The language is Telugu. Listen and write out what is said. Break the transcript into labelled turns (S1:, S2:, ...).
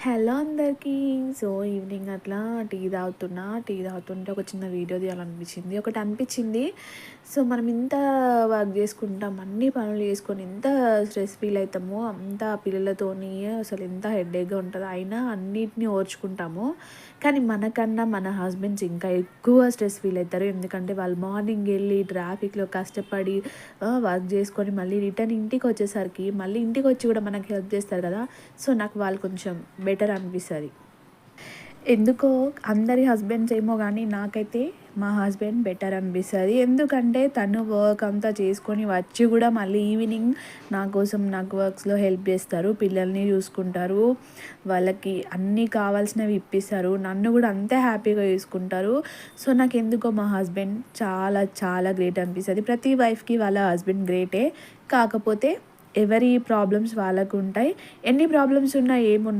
S1: హలో అందరికీ. సో, ఈవినింగ్ అట్లా టీ తాగుతుంటే ఒక చిన్న వీడియో తీయాలనిపించింది. ఒకటి అనిపించింది. సో, మనం ఇంత వర్క్ చేసుకుంటాం, అన్ని పనులు చేసుకొని ఎంత స్ట్రెస్ ఫీల్ అయితామో, అంతా పిల్లలతోని అసలు ఎంత హెడేక్‌గా ఉంటదో, అయినా అన్నిటిని ఓర్చుకుంటాము. కానీ మనకన్నా మన హస్బెండ్స్ ఇంకా ఎక్కువ స్ట్రెస్ ఫీల్ అయితారు. ఎందుకంటే వాళ్ళు మార్నింగ్ ఎళ్ళి ట్రాఫిక్‌లో కష్టపడి వర్క్ చేసుకొని మళ్ళీ రిటర్న్ ఇంటికొచ్చేసరికి మళ్ళీ ఇంటికొచ్చి కూడా మనకు హెల్ప్ చేస్తారు కదా! సో, నాకు వాళ్ళు కొంచెం బెటర్ అనిపిస్తది. ఎందుకో అందరి హస్బెండ్స్ ఏమో గానీ, నాకైతే మా హస్బెండ్ బెటర్ అనిపిస్తది. ఎందుకంటే తను వర్క్ అంతా చేసుకొని వచ్చి గూడా మళ్ళీ ఈవినింగ్ నా కోసం నాకు వర్క్స్‌లో హెల్ప్ జేస్తారు. పిల్లల్ని చూసుకుంటారు. వాళ్ళకి అన్నీ కావాల్సినవి ఇప్పిస్తారు. నన్ను గూడా అంతే హ్యాపీగా చూసుకుంటారు. సో, నాకెందుకో మా హస్బెండ్ చాలా చాలా గ్రేట్ అనిపిస్తది. ప్రతి వైఫ్‌కి వాళ్ళ హస్బెండ్ గ్రేటే. కాకపోతే ఎవరి ప్రాబ్లమ్స్ వాళ్ళకుంటాయి. ఎన్ని ప్రాబ్లమ్స్ ఉన్నా ఏమున్నా